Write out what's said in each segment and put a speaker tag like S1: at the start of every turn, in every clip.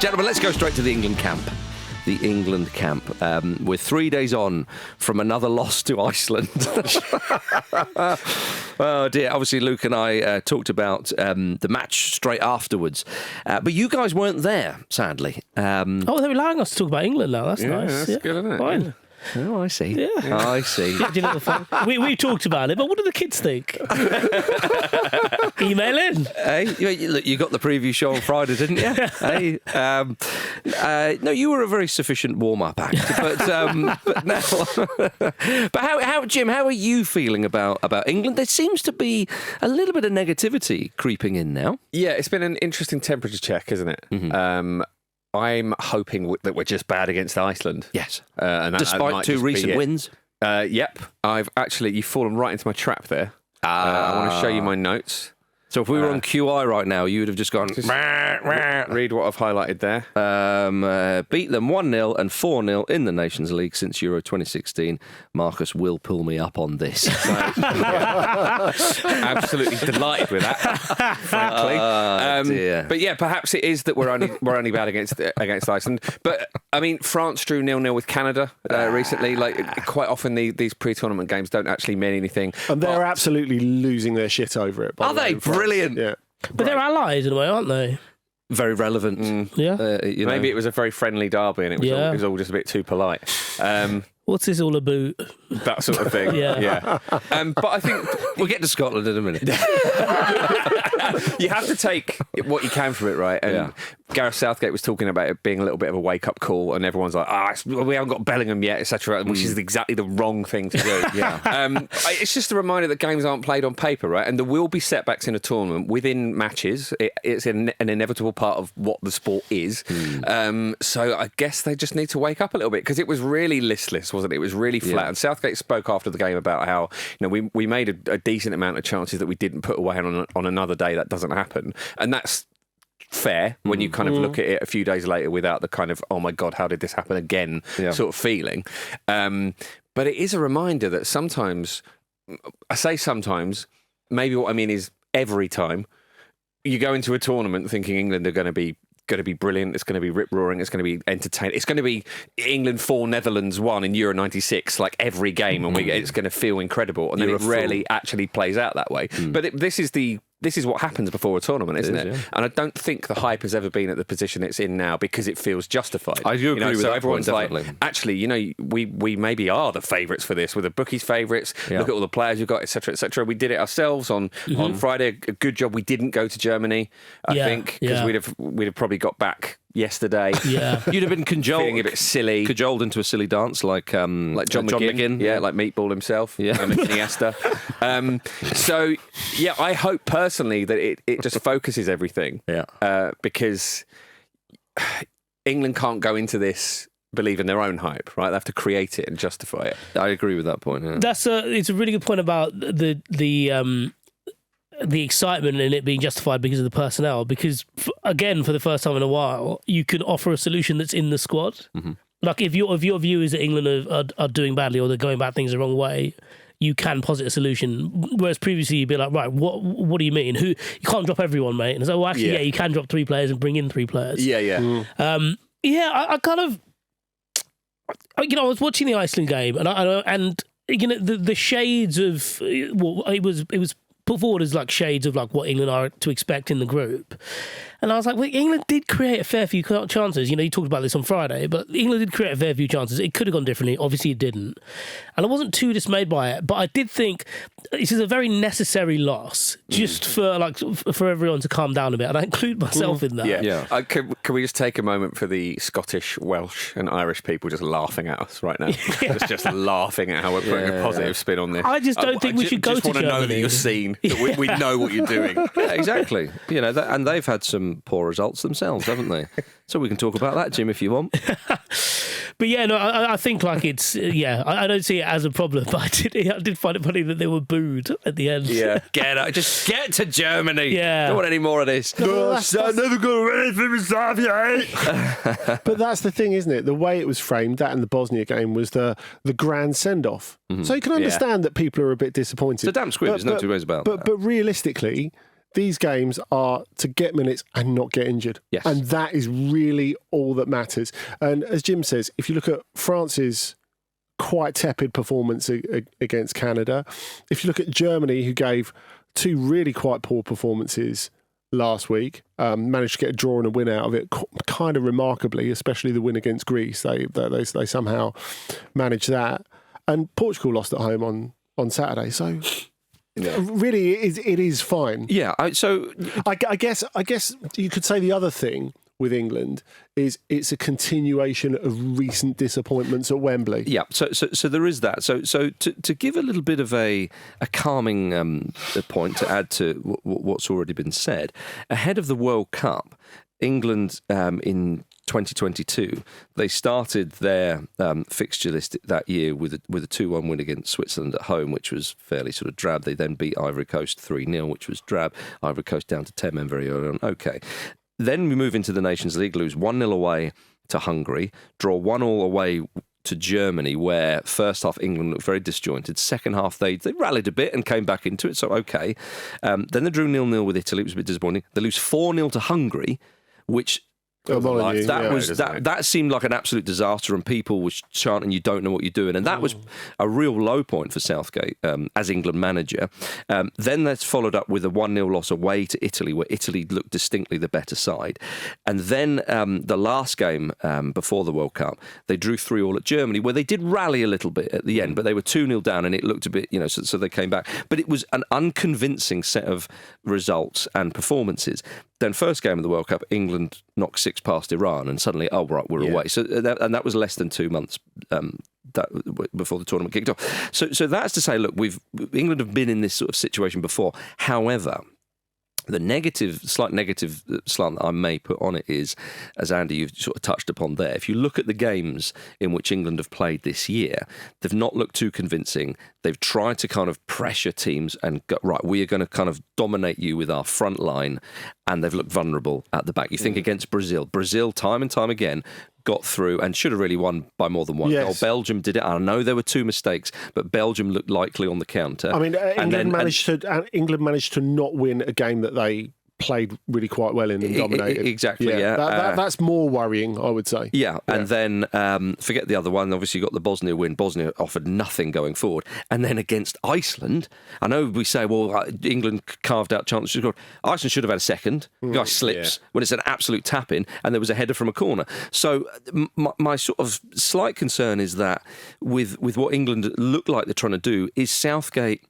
S1: Gentlemen, let's go straight to the England camp. The England camp. We're 3 days on from another loss to Iceland. Oh dear. Obviously, Luke and I talked about the match straight afterwards. But you guys weren't there, sadly.
S2: They're allowing us to talk about England now. That's nice.
S3: That's good, isn't it?
S2: Fine.
S3: Yeah.
S1: Oh, I see.
S2: Yeah.
S1: I see.
S2: We talked about it, but what do the kids think? Email in.
S1: Hey, you got the preview show on Friday, didn't you? Hey, no, you were a very sufficient warm-up act, but now, but how, Jim? How are you feeling about England? There seems to be a little bit of negativity creeping in now.
S3: Yeah, it's been an interesting temperature check, isn't it? Mm-hmm. I'm hoping that we're just bad against Iceland.
S1: Yes,
S3: and
S1: despite two recent wins.
S3: Yep, you've fallen right into my trap there. I want to show you my notes.
S1: So if we were on QI right now, you would have just gone...
S3: Read what I've highlighted there.
S1: Beat them 1-0 and 4-0 in the Nations League since Euro 2016. Marcus will pull me up on this. So,
S3: absolutely delighted with that, frankly.
S1: Dear.
S3: But yeah, perhaps it is that we're only bad against Iceland. But I mean, France drew 0-0 with Canada recently. Like quite often, these pre-tournament games don't actually mean anything.
S4: And they're absolutely losing their shit over it.
S1: Are they? Brilliant.
S4: Yeah.
S2: But they're allies in a way, aren't they?
S1: Very relevant.
S2: Yeah.
S3: Maybe it was a very friendly derby and it was all just a bit too polite.
S2: What's this all about?
S3: That sort of thing. Yeah. But I think
S1: we'll get to Scotland in a minute.
S3: You have to take what you can from it, right? And Gareth Southgate was talking about it being a little bit of a wake-up call, and everyone's like, we haven't got Bellingham yet, etc., which is exactly the wrong thing to do. It's just a reminder that games aren't played on paper, right? And there will be setbacks in a tournament within matches. It's an inevitable part of what the sport is. So I guess they just need to wake up a little bit, because it was really listless, wasn't it? It was really flat. And Southgate spoke after the game about how we made a decent amount of chances that we didn't put away on another day. That doesn't happen, and that's fair when you kind of look at it a few days later without the kind of, oh my God, how did this happen again sort of feeling. But it is a reminder that sometimes, I say sometimes, maybe what I mean is every time you go into a tournament thinking England are going to be brilliant, it's going to be rip-roaring, it's going to be entertaining, it's going to be England 4, Netherlands 1 in Euro 96, like every game, and it's going to feel incredible, and then it rarely actually plays out that way. But this is what happens before a tournament, isn't it? Yeah. And I don't think the hype has ever been at the position it's in now, because it feels justified.
S1: I do agree with that.
S3: Everyone's
S1: point,
S3: like, actually, we maybe are the favourites for this. We're the bookies' favourites. Look at all the players you've got, etc., etc. We did it ourselves on Friday. A good job we didn't go to Germany, I think, because we'd have probably got back yesterday.
S2: Yeah,
S1: you'd have been
S3: feeling a bit silly,
S1: cajoled into a silly dance like John McGinn.
S3: Yeah, like Meatball himself. Yeah, Iniesta. So yeah, I hope personally that it just focuses everything. Yeah, because England can't go into this believe in their own hype, right? They have to create it and justify it.
S1: I agree with that point. Yeah.
S2: It's a really good point about the excitement in it being justified because of the personnel. Because again, for the first time in a while, you can offer a solution that's in the squad. Mm-hmm. Like if your view is that England are doing badly or they're going about things the wrong way, you can posit a solution. Whereas previously you'd be like, right, what do you mean? You can't drop everyone, mate. And it's like, well, actually, you can drop 3 players and bring in 3 players.
S3: Yeah.
S2: I kind of, I was watching the Iceland game and the shades of it was put forward as like shades of like what England are to expect in the group. And I was like, well, England did create a fair few chances. You talked about this on Friday, but England did create a fair few chances. It could have gone differently. Obviously, it didn't. And I wasn't too dismayed by it, but I did think this is a very necessary loss just for everyone to calm down a bit. And I include myself in that.
S3: Yeah. Can we just take a moment for the Scottish, Welsh and Irish people just laughing at us right now? just laughing at how we're putting a positive spin on this.
S2: I just don't think we should go to Germany.
S3: I just want to know that you're seen, that we know what you're doing.
S1: Yeah, exactly. And they've had some poor results themselves, haven't they? So we can talk about that, Jim, if you want.
S2: But yeah, no, I think like it's I don't see it as a problem, but I did find it funny that they were booed at the end.
S3: Yeah,
S1: just get to Germany.
S2: Yeah,
S1: don't want any more of this.
S4: No, I'm never going to win from Soviet. But that's the thing, isn't it? The way it was framed, that and the Bosnia game, was the grand send off. Mm-hmm. So you can understand that people are a bit disappointed.
S1: It's a damn squib. There's no two ways about that.
S4: But realistically, these games are to get minutes and not get injured.
S1: Yes.
S4: And that is really all that matters. And as Jim says, if you look at France's quite tepid performance against Canada, if you look at Germany, who gave 2 really quite poor performances last week, managed to get a draw and a win out of it kind of remarkably, especially the win against Greece. They somehow managed that. And Portugal lost at home on Saturday. So... Yeah. Really, it is fine.
S1: Yeah.
S4: I guess you could say the other thing with England is it's a continuation of recent disappointments at Wembley.
S1: Yeah. So there is that. So to give a little bit of a calming point to add to what's already been said, ahead of the World Cup, England in 2022, they started their fixture list that year with a 2-1 win against Switzerland at home, which was fairly sort of drab. They then beat Ivory Coast 3-0, which was drab. Ivory Coast down to 10 men very early on. Okay. Then we move into the Nations League, lose 1-0 away to Hungary, draw 1-1 away to Germany, where first half England looked very disjointed. Second half they rallied a bit and came back into it, so okay. Then they drew 0-0 with Italy, it was a bit disappointing. They lose 4-0 to Hungary, which... That seemed like an absolute disaster, and people were chanting, "You don't know what you're doing," and that was a real low point for Southgate as England manager. Then that's followed up with a 1-0 loss away to Italy, where Italy looked distinctly the better side, and then the last game before the World Cup, they drew 3-3 at Germany, where they did rally a little bit at the end, but they were 2-0 down, and it looked a bit, so they came back. But it was an unconvincing set of results and performances. Then first game of the World Cup, England knocked 6 past Iran, and suddenly, we're away. So that was less than 2 months before the tournament kicked off. So that's to say, look, England have been in this sort of situation before. However, the slight negative slant that I may put on it is, as Andy, you've sort of touched upon there, if you look at the games in which England have played this year, they've not looked too convincing. They've tried to kind of pressure teams and go, right, we are going to kind of dominate you with our front line, and they've looked vulnerable at the back. You think against Brazil, time and time again, got through and should have really won by more than one goal. Belgium did it. I know there were 2 mistakes, but Belgium looked likely on the counter.
S4: I mean, England managed to not win a game that they played really quite well in and dominated.
S1: Exactly, yeah.
S4: That's more worrying, I would say.
S1: Yeah, and then forget the other one. Obviously, you got the Bosnia win. Bosnia offered nothing going forward. And then against Iceland, I know we say, well, England carved out chances. Iceland should have had a second. The guy slips when it's an absolute tap-in, and there was a header from a corner. So my sort of slight concern is that with what England look like they're trying to do, is Southgate...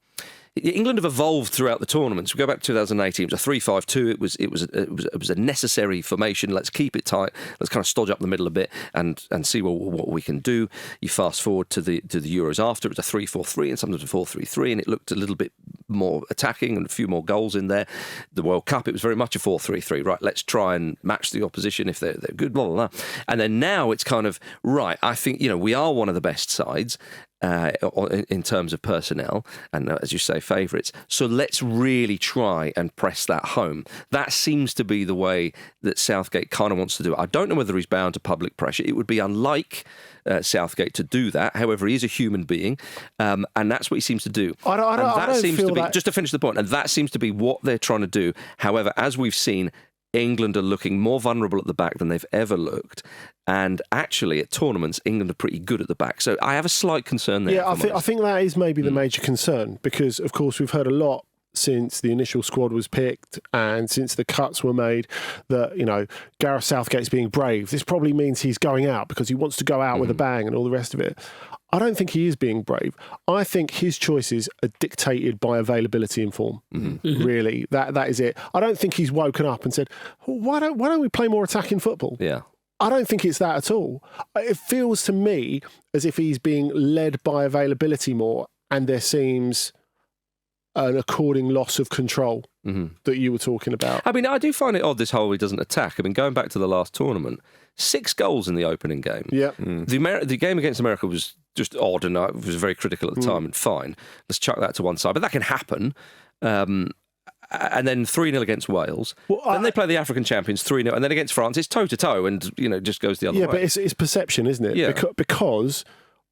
S1: England have evolved throughout the tournaments. We go back to 2018. It was a 3-5-2. It was a necessary formation. Let's keep it tight. Let's kind of stodge up the middle a bit and see what we can do. You fast forward to the Euros after. It was a 3-4-3 and sometimes a 4-3-3, and it looked a little bit more attacking and a few more goals in there. The World Cup, it was very much a 4-3-3. Right, let's try and match the opposition if they're good. Blah blah blah. And then now it's kind of right. I think we are one of the best sides. In terms of personnel and, as you say, favourites. So let's really try and press that home. That seems to be the way that Southgate kind of wants to do it. I don't know whether he's bound to public pressure. It would be unlike Southgate to do that. However, he is a human being, and that's what he seems to do. Just to finish the point, and that seems to be what they're trying to do. However, as we've seen, England are looking more vulnerable at the back than they've ever looked. And actually, at tournaments, England are pretty good at the back. So I have a slight concern there.
S4: Yeah, I think that is maybe the major concern, because, of course, we've heard a lot since the initial squad was picked and since the cuts were made that, Gareth Southgate's being brave. This probably means he's going out because he wants to go out with a bang and all the rest of it. I don't think he is being brave. I think his choices are dictated by availability and form. Really, that is it. I don't think he's woken up and said, why don't we play more attacking football?
S1: Yeah.
S4: I don't think it's that at all. It feels to me as if he's being led by availability more, and there seems an according loss of control that you were talking about.
S1: I mean, I do find it odd this whole he doesn't attack. I mean, going back to the last tournament, 6 goals in the opening game.
S4: Yeah.
S1: The game against America was just odd, and I was very critical at the time, and fine. Let's chuck that to one side. But that can happen. And then 3-0 against Wales. Then they play the African champions 3-0, and then against France, it's toe-to-toe, and, just goes the other way.
S4: Yeah, but it's perception, isn't it?
S1: Yeah.
S4: Because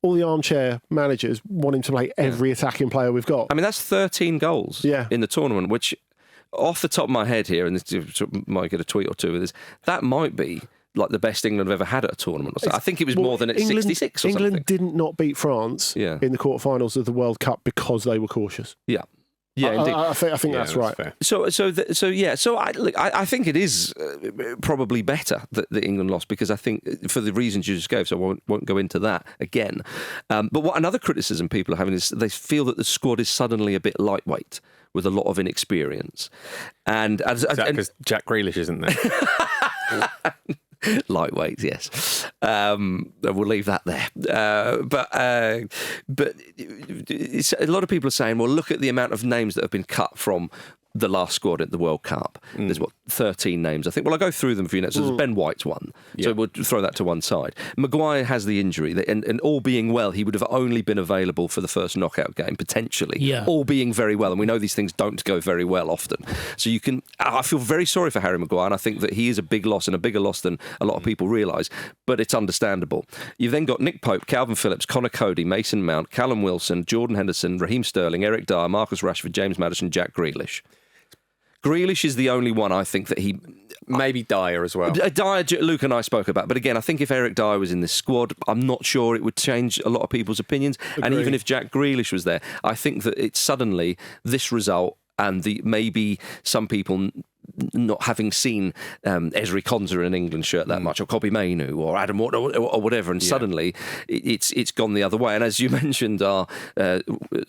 S4: all the armchair managers want him to play every attacking player we've got.
S1: I mean, that's 13 goals in the tournament, which off the top of my head here, and this might get a tweet or two with this, that might be like the best England have ever had at a tournament. I think it was more than 66 or
S4: England
S1: something.
S4: didn't not beat France in the quarterfinals of the World Cup because they were cautious.
S1: Yeah. Yeah, indeed.
S4: I think that's right.
S1: Fair. So I think it is probably better that England lost, because I think for the reasons you just gave, so I won't go into that again. But what another criticism people are having is they feel that the squad is suddenly a bit lightweight with a lot of inexperience. And
S3: is that because Jack Grealish isn't there?
S1: Lightweight, yes. We'll leave that there. But a lot of people are saying, well, look at the amount of names that have been cut from the last squad at the World Cup. There's 13 names, I think. Well, I'll go through them for you next. So there's Ben White's one. So we'll throw that to one side. Maguire has the injury, and all being well, he would have only been available for the first knockout game, potentially.
S2: Yeah.
S1: All being very well. And we know these things don't go very well often. So I feel very sorry for Harry Maguire, and I think that he is a big loss, and a bigger loss than a lot of people realise, but it's understandable. You've then got Nick Pope, Calvin Phillips, Connor Cody, Mason Mount, Callum Wilson, Jordan Henderson, Raheem Sterling, Eric Dyer, Marcus Rashford, James Maddison, Jack Grealish. Grealish is the only one I think that he...
S3: Maybe Dyer as well.
S1: Dyer, Luke and I spoke about. But again, I think if Eric Dyer was in this squad, I'm not sure it would change a lot of people's opinions.
S4: Agreed.
S1: And even if Jack Grealish was there, I think that it's suddenly this result and maybe some people not having seen Ezri Konsa in an England shirt that much, or Kobbie Mainoo, or Adam Watt, or whatever, and suddenly it's gone the other way. And as you mentioned, our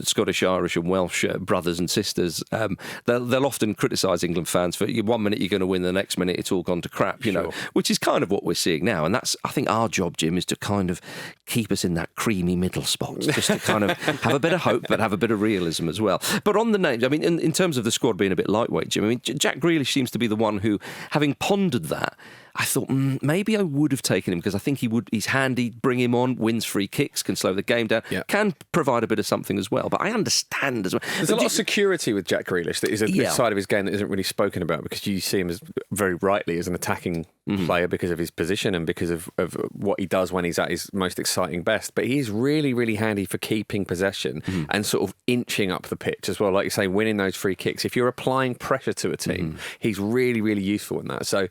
S1: Scottish, Irish and Welsh brothers and sisters, they'll often criticise England fans for 1 minute you're going to win, the next minute it's all gone to crap, you know, which is kind of what we're seeing now. And that's, I think our job, Jim, is to kind of keep us in that creamy middle spot, just to kind of have a bit of hope, but have a bit of realism as well. But on the names, I mean, in terms of the squad being a bit lightweight, Jim, I mean, Jack Grealish seems to be the one who, having pondered that, I thought maybe I would have taken him, because I think he's handy, bring him on, wins free kicks, can slow the game down, can provide a bit of something as well. But I understand as well.
S3: There's a lot of security with Jack Grealish that is a side of his game that isn't really spoken about, because you see him as very rightly as an attacking player because of his position and because of what he does when he's at his most exciting best. But he's really, really handy for keeping possession and sort of inching up the pitch as well. Like you say, winning those free kicks. If you're applying pressure to a team, he's really, really useful in that. So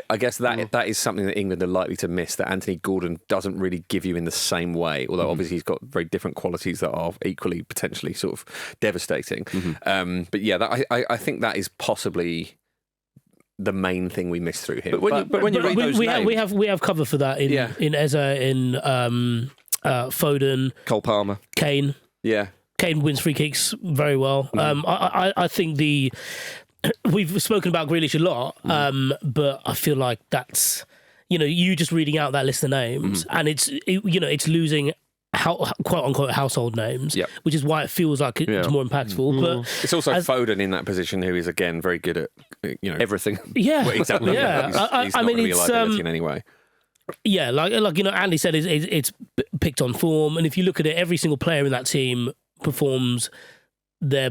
S3: I guess that is something that England are likely to miss, that Anthony Gordon doesn't really give you in the same way, although obviously he's got very different qualities that are equally potentially sort of devastating. But yeah, I think that is possibly the main thing we miss through him.
S1: But when you read those names,
S2: we have cover for that in Eza, in Foden,
S1: Cole Palmer,
S2: Kane.
S3: Yeah,
S2: Kane wins free kicks very well. I think we've spoken about Grealish a lot, but I feel like that's, you just reading out that list of names, and it's losing quote unquote household names, which is why it feels like it's more impactful. But
S3: it's also Foden in that position, who is again very good at
S1: everything.
S2: Yeah,
S3: well, exactly.
S2: Yeah,
S3: He's not going to be a liability in any way.
S2: Yeah, like Andy said, it's picked on form, and if you look at it, every single player in that team performs their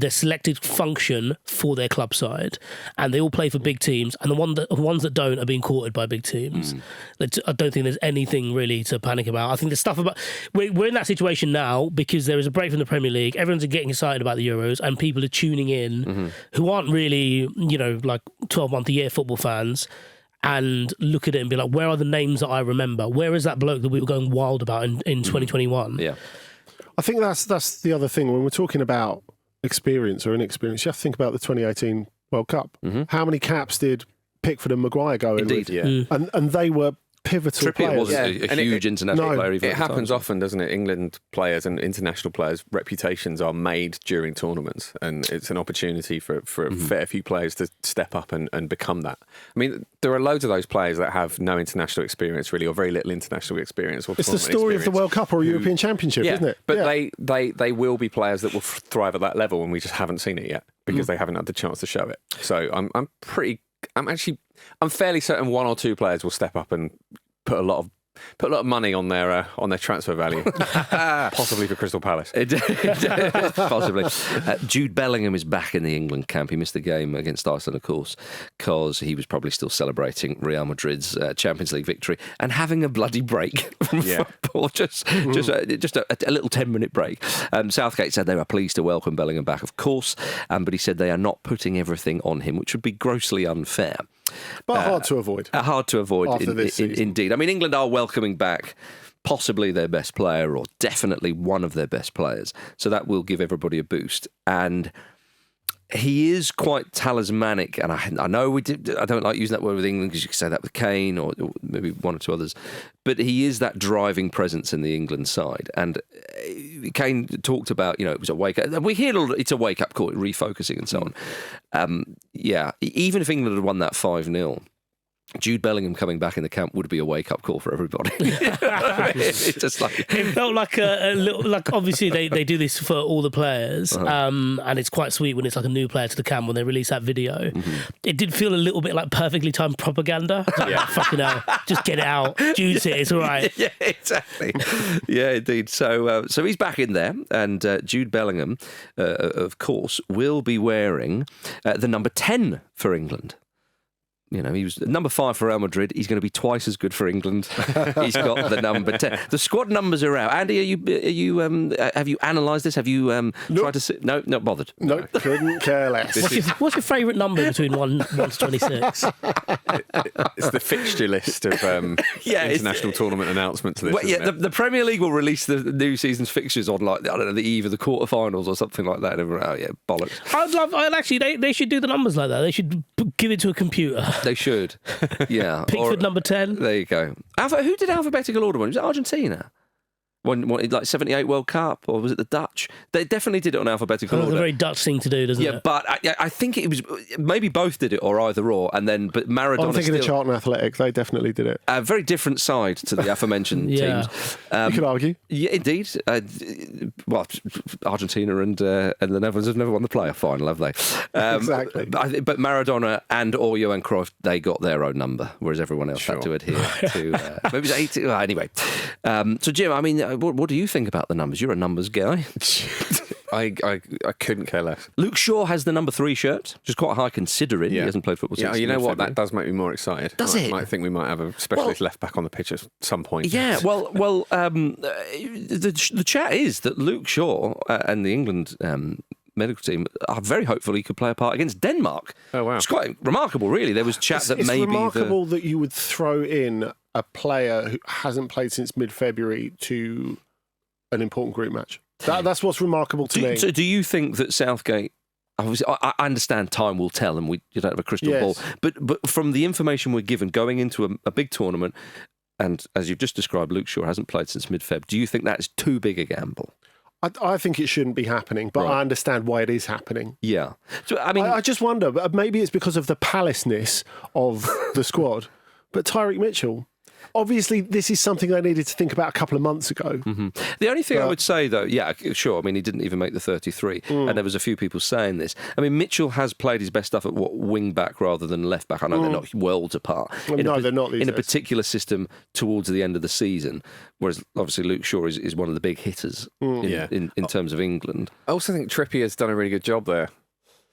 S2: selected function for their club side, and they all play for big teams, and the ones that don't are being courted by big teams. I don't think there's anything really to panic about. I think the stuff about we're in that situation now because there is a break from the Premier League. Everyone's getting excited about the Euros, and people are tuning in who aren't really like 12-month-a-year football fans, and look at it and be like, where are the names that I remember? Where is that bloke that we were going wild about in 2021?
S1: Yeah,
S4: I think that's the other thing when we're talking about experience or inexperience. You have to think about the 2018 World Cup. How many caps did Pickford and Maguire go in with? And they were pivotal
S1: Trippier
S4: players.
S1: was a huge international player. Even
S3: it happens often, doesn't it? England players and international players' reputations are made during tournaments, and it's an opportunity for a fair few players to step up and become that. I mean, there are loads of those players that have no international experience really, or very little international experience.
S4: It's the story of the World Cup or European Championship, isn't it?
S3: But they will be players that will thrive at that level, and we just haven't seen it yet because they haven't had the chance to show it. So I'm fairly certain one or two players will step up and put a lot of put a lot of money on their transfer value, possibly for Crystal Palace.
S1: Possibly. Jude Bellingham is back in the England camp. He missed the game against Iceland, of course, because he was probably still celebrating Real Madrid's Champions League victory and having a bloody break from football. Just a little 10-minute break. Southgate said they were pleased to welcome Bellingham back, of course, but he said they are not putting everything on him, which would be grossly unfair.
S4: But hard to avoid.
S1: Hard to avoid,
S4: After this season.
S1: Indeed. I mean, England are welcoming back possibly their best player, or definitely one of their best players. So that will give everybody a boost. And he is quite talismanic, and I know I don't like using that word with England because you can say that with Kane or maybe one or two others, but he is that driving presence in the England side. And Kane talked about, it was a wake up. We hear it's a wake up call, refocusing and so on. Even if England had won that 5-0. Jude Bellingham coming back in the camp would be a wake-up call for everybody. It's just like
S2: it felt like a little, like obviously they do this for all the players, and it's quite sweet when it's like a new player to the camp when they release that video. It did feel a little bit like perfectly timed propaganda. Like, fucking hell, just get it out. Jude's here, it's all right.
S1: Yeah, exactly. Yeah, indeed. So he's back in there, and Jude Bellingham, of course, will be wearing the number 10 for England. He was number 5 for Real Madrid. He's going to be twice as good for England. He's got the number 10. The squad numbers are out. Andy, have you analysed this? Have you tried to see? No, not bothered.
S4: Nope, couldn't care less.
S2: What's your favourite number between 1 to 26?
S3: It's the fixture list of international tournament announcements.
S1: The Premier League will release the new season's fixtures on the eve of the quarterfinals or something like that. And bollocks.
S2: They should do the numbers like that. They should give it to a computer.
S1: They should. Yeah.
S2: Pickford number 10.
S1: There you go. Who did alphabetical order one? Was it Argentina? Like 78 World Cup, or was it the Dutch? They definitely did it on alphabetical order.
S2: It's a very Dutch thing to do, doesn't it?
S1: Yeah, but I think it was maybe both did it, or either or, but Maradona.
S4: I'm thinking of Charlton Athletic. They definitely did it.
S1: A very different side to the aforementioned teams.
S4: You could argue.
S1: Yeah, indeed. Argentina and the Netherlands have never won the playoff final, have they?
S4: Exactly.
S1: But Maradona and or Johan Cruyff, they got their own number, whereas everyone else had to adhere to. Maybe it was 80. Anyway, so Jim, I mean. What do you think about the numbers? You're a numbers guy.
S3: I couldn't care less.
S1: Luke Shaw has the number 3 shirt, which is quite high considering he hasn't played football since.
S3: Yeah, you know what? That does make me more excited.
S1: Does it?
S3: I think we might have a specialist left back on the pitch at some point.
S1: Yeah, the chat is that Luke Shaw and the England medical team are very hopeful he could play a part against Denmark.
S3: Oh, wow.
S1: It's quite remarkable, really. There was chat that
S4: it's
S1: maybe...
S4: It's remarkable that you would throw in a player who hasn't played since mid-February to an important group match. That's what's remarkable to me.
S1: So do you think that Southgate... Obviously, I understand time will tell and you don't have a crystal ball. But from the information we're given going into a big tournament, and as you've just described, Luke Shaw hasn't played since mid-Feb, do you think that's too big a gamble?
S4: I think it shouldn't be happening, but I understand why it is happening.
S1: Yeah. So, I mean...
S4: I just wonder, maybe it's because of the palace-ness of the squad, but Tyreek Mitchell... Obviously, this is something they needed to think about a couple of months ago.
S1: Mm-hmm. The only thing I would say, though, yeah, sure, I mean, he didn't even make the 33, and there was a few people saying this. I mean, Mitchell has played his best stuff at wing-back rather than left-back. I know they're not worlds apart.
S4: Well, they're not these
S1: in
S4: days.
S1: a particular system towards the end of the season, whereas obviously Luke Shaw is one of the big hitters in terms of England.
S3: I also think Trippier's done a really good job there.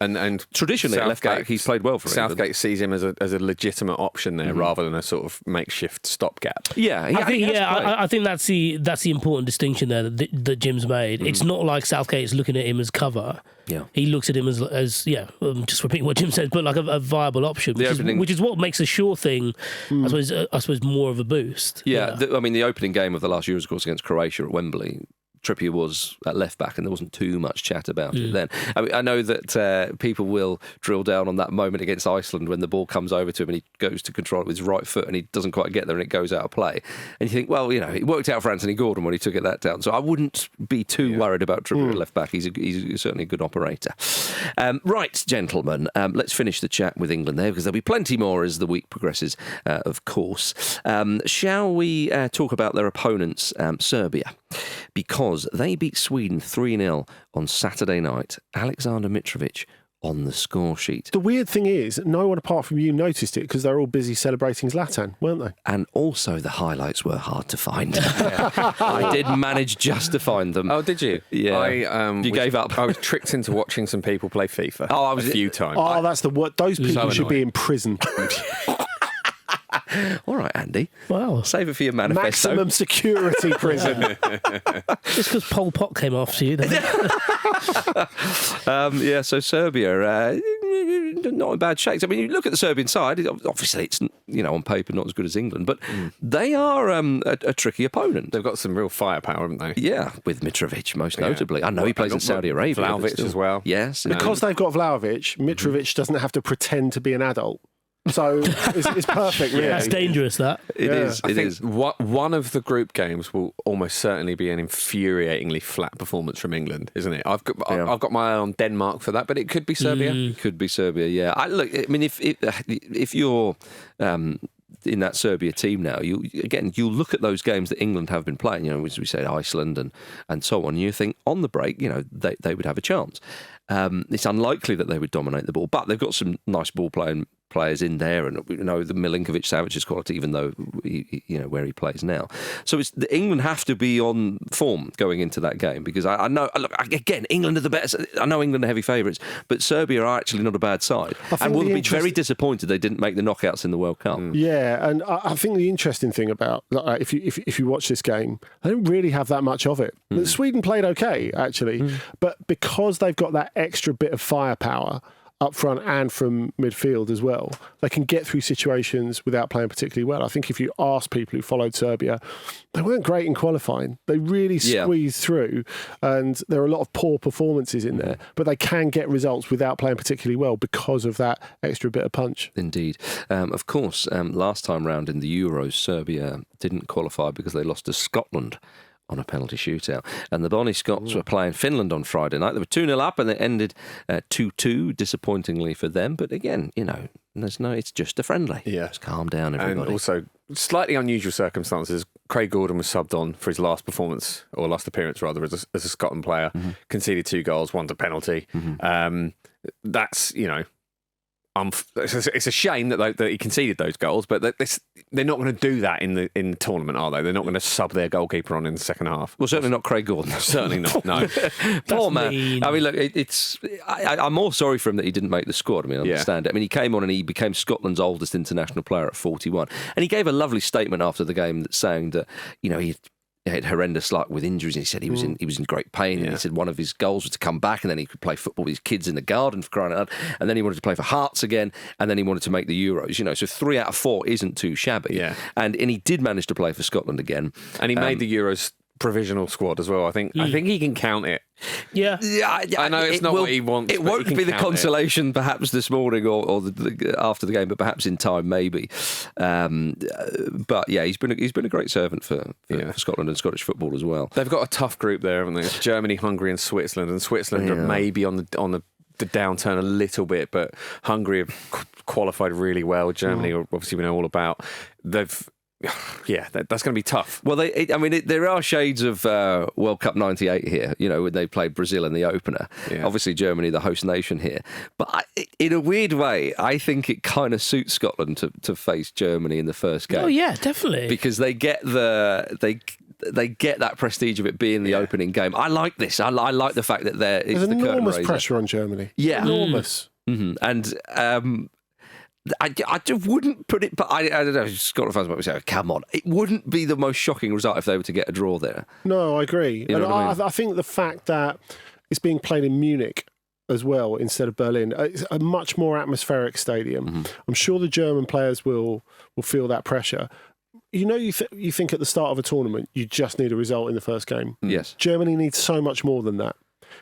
S3: And
S1: traditionally, at left back, he's played well for England.
S3: Southgate sees him as a legitimate option there, rather than a sort of makeshift stopgap.
S1: Yeah,
S2: I think that's the important distinction there that Jim's made. It's not like Southgate's looking at him as cover.
S1: Yeah,
S2: he looks at him as just repeating what Jim said, but like a viable option, which is what makes a sure thing. I suppose more of a boost.
S1: Yeah, I mean, the opening game of the last Euros, of course, against Croatia at Wembley. Trippier was at left back, and there wasn't too much chat about it then. I mean, I know that people will drill down on that moment against Iceland when the ball comes over to him and he goes to control it with his right foot and he doesn't quite get there and it goes out of play. And you think, well, it worked out for Anthony Gordon when he took it that down. So I wouldn't be too worried about Trippier at left back. He's certainly a good operator. Right, gentlemen, let's finish the chat with England there because there'll be plenty more as the week progresses, of course. Shall we talk about their opponents, Serbia? Because they beat Sweden 3-0 on Saturday night. Alexander Mitrovic on the score sheet.
S4: The weird thing is, no one apart from you noticed it because they're all busy celebrating Zlatan, weren't they?
S1: And also the highlights were hard to find. I did manage just to find them.
S3: Oh, did you?
S1: Yeah. You gave up.
S3: I was tricked into watching some people play FIFA a few times.
S4: Oh, that's the word. Those people should be in prison.
S1: All right, Andy.
S2: Wow.
S1: Save it for your manifesto.
S4: Maximum security prison.
S2: Just because Pol Pot came after you.
S1: So Serbia, not in bad shakes. I mean, you look at the Serbian side, obviously it's, on paper not as good as England, but they are a tricky opponent.
S3: They've got some real firepower, haven't they?
S1: Yeah, with Mitrovic most notably. I know he plays in Saudi Arabia.
S3: Vlahovic as well.
S1: Yes.
S4: Because they've got Vlahovic, Mitrovic doesn't have to pretend to be an adult. So it's perfect, really.
S2: That's dangerous, that.
S1: It is.
S3: I think one of the group games will almost certainly be an infuriatingly flat performance from England, isn't it? I've got my eye on Denmark for that, but it could be Serbia.
S1: It could be Serbia, yeah. If you're in that Serbia team now, you look at those games that England have been playing, as we said, Iceland and so on, you think on the break, they would have a chance. It's unlikely that they would dominate the ball, but they've got some nice ball players in there, and the Milinkovic-Savic's quality, even though where he plays now. So England have to be on form going into that game, because I know. Look, again, England are the best. I know England are heavy favourites, but Serbia are actually not a bad side, and will be very disappointed they didn't make the knockouts in the World Cup.
S4: Yeah, and I think the interesting thing about if you watch this game, they don't really have that much of it. Sweden played okay actually, but because they've got that extra bit of firepower up front and from midfield as well, they can get through situations without playing particularly well. I think if you ask people who followed Serbia, they weren't great in qualifying. They really squeezed through, and there are a lot of poor performances in there, but they can get results without playing particularly well because of that extra bit of punch.
S1: Indeed. Of course, last time round in the Euros, Serbia didn't qualify because they lost to Scotland on a penalty shootout. And the Bonnie Scots were playing Finland on Friday night. They were 2-0 up and it ended 2-2, disappointingly for them. But again, it's just a friendly.
S3: Yeah.
S1: Just calm down, everybody.
S3: And also, slightly unusual circumstances. Craig Gordon was subbed on for his last appearance, as a Scotland player. Conceded 2 goals, one's a penalty. That's, it's a shame that he conceded those goals, but they're not going to do that in the tournament, are they? They're not going to sub their goalkeeper on in the second half.
S1: Well, certainly not Craig Gordon.
S3: Certainly not. No,
S1: poor man. I mean, look, I'm more sorry for him that he didn't make the squad. I mean, I understand it. I mean, he came on and he became Scotland's oldest international player at 41, and he gave a lovely statement after the game saying that he had horrendous luck with injuries, and he said he was in great pain. And he said one of his goals was to come back, and then he could play football with his kids in the garden, for crying out loud. And then he wanted to play for Hearts again, and then he wanted to make the Euros. So 3 out of 4 isn't too shabby.
S3: Yeah.
S1: And he did manage to play for Scotland again,
S3: and he made the Euros provisional squad as well. I think he can count it.
S2: Yeah.
S3: I know it's not what he wants.
S1: It won't be the consolation perhaps this morning or after the game, but perhaps in time maybe. But yeah, he's been a great servant for Scotland and Scottish football as well.
S3: They've got a tough group there, haven't they? It's Germany, Hungary, and Switzerland. And Switzerland are maybe on the downturn a little bit, but Hungary have qualified really well. Germany, obviously, we know all about. That's going to be tough.
S1: Well, there are shades of World Cup '98 here. When they played Brazil in the opener. Yeah. Obviously, Germany, the host nation here. But in a weird way, I think it kind of suits Scotland to face Germany in the first game.
S2: Oh yeah, definitely.
S1: Because they get they get that prestige of it being the opening game. I like this. I like the fact that there's
S4: enormous pressure on Germany.
S1: Yeah,
S4: enormous.
S1: Mm-hmm. And. I just wouldn't put it, but I don't know. Scotland fans might be saying, "Come on!" It wouldn't be the most shocking result if they were to get a draw there.
S4: No, I agree.
S1: You know what I mean?
S4: I think the fact that it's being played in Munich as well instead of Berlin, it's a much more atmospheric stadium. I'm sure the German players will feel that pressure. You think at the start of a tournament you just need a result in the first game.
S1: Yes,
S4: Germany needs so much more than that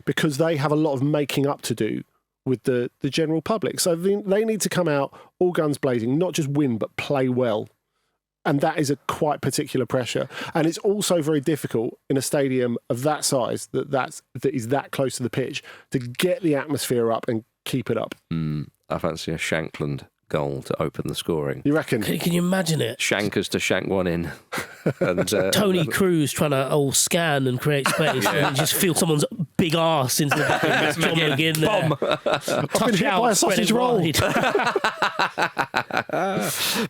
S4: because they have a lot of making up to do with the general public. So they need to come out all guns blazing, not just win, but play well. And that is a quite particular pressure. And it's also very difficult in a stadium of that size, that is that close to the pitch, to get the atmosphere up and keep it up.
S1: I fancy a Shankland goal to open the scoring.
S4: You reckon?
S2: Can you imagine it?
S1: Shankers to shank one in. And
S2: Tony Cruz trying to scan and create space and you just feel someone's big arse into the back of John McGinn there. Touch
S4: hit
S2: out,
S4: by a
S2: spread it
S4: sausage roll.
S2: wide.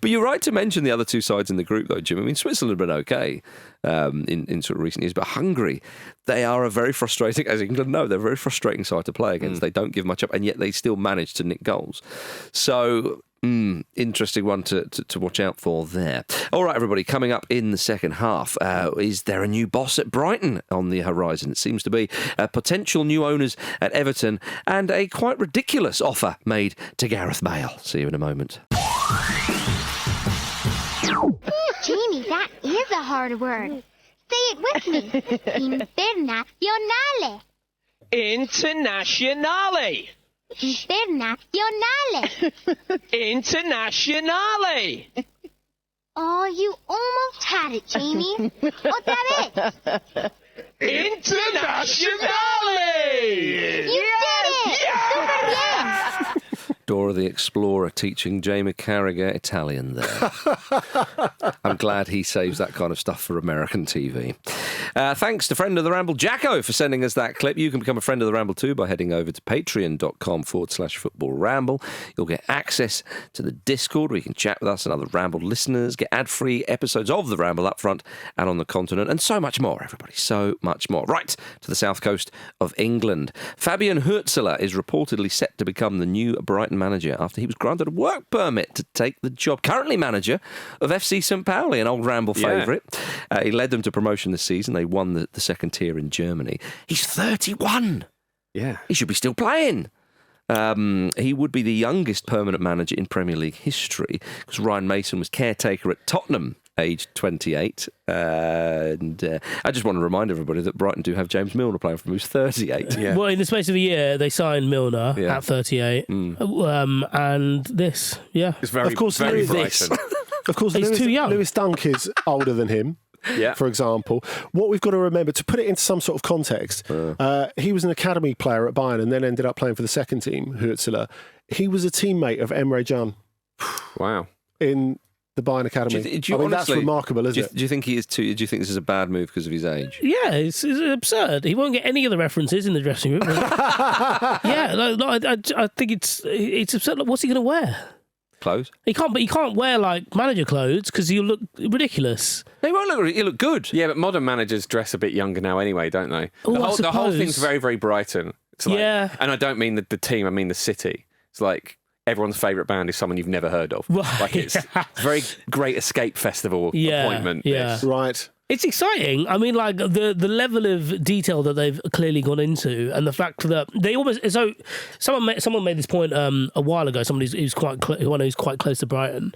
S1: But you're right to mention the other two sides in the group, though, Jim. I mean, Switzerland have been okay in sort of recent years, but Hungary, they are a very frustrating, as England know, they're a very frustrating side to play against. They don't give much up, and yet they still manage to nick goals. So, interesting one to watch out for there. All right, everybody, coming up in the second half, is there a new boss at Brighton on the horizon? It seems to be potential new owners at Everton and a quite ridiculous offer made to Gareth Bale. See you in a moment.
S5: Jamie, that is a hard word. Say it with me. Internazionale.
S6: Internazionale.
S5: Internazionale.
S6: Internazionale.
S5: Oh, you almost had it, Jamie. Otra vez.
S6: Internazionale.
S5: You did it! Super bien!
S1: Dora the Explorer teaching Jamie Carragher Italian there. I'm glad he saves that kind of stuff for American TV. Thanks to friend of the Ramble, Jacko, for sending us that clip. You can become a friend of the Ramble too by heading over to patreon.com/Football Ramble. You'll get access to the Discord where you can chat with us and other Ramble listeners, get ad-free episodes of the Ramble up front and on the continent, and so much more, everybody, so much more. Right to the south coast of England. Fabian Hürzeler is reportedly set to become the new Brighton manager after he was granted a work permit to take the job. Currently manager of FC St. Pauli, an old Ramble favourite. He led them to promotion this season. They won the second tier in Germany. He's 31.
S3: Yeah.
S1: He should be still playing. He would be the youngest permanent manager in Premier League history because Ryan Mason was caretaker at Tottenham, aged 28. And I just want to remind everybody that Brighton do have James Milner playing for them, who's 38.
S3: Yeah.
S2: Well, in the space of a year, they signed Milner at 38. And this,
S3: It's very,
S4: Of course,
S3: very
S4: Lewis-
S3: Brighton.
S4: Of course,
S2: He's too young.
S4: Lewis Dunk is older than him.
S3: Yeah.
S4: For example, what we've got to remember, to put it into some sort of context, he was an academy player at Bayern and then ended up playing for the second team, Hürzeler. He was a teammate of Emre Can
S3: Wow.
S4: in the Bayern academy.
S1: Do you
S4: that's
S1: honestly-
S4: remarkable, isn't it?
S1: Do you think he is too? Do you think this is a bad move because of his age?
S2: Yeah, it's absurd. He won't get any of the references in the dressing room. I think it's absurd. Like, what's he going to wear?
S1: Clothes?
S2: He can't wear like manager clothes because he'll look ridiculous.
S1: No, he won't look. He'll look good.
S3: Yeah, but modern managers dress a bit younger now anyway, don't they?
S2: Oh,
S3: The whole
S2: suppose.
S3: thing's very, very Brighton. It's like,
S2: Yeah.
S3: And I don't mean the team, I mean the city. It's like everyone's favourite band is someone you've never heard of.
S2: Right,
S3: Like it's a very great escape festival appointment.
S2: Yeah.
S3: this.
S4: Right.
S2: It's exciting. I mean, like the level of detail that they've clearly gone into, and the fact that they almost someone made this point a while ago. Someone who's quite quite close to Brighton,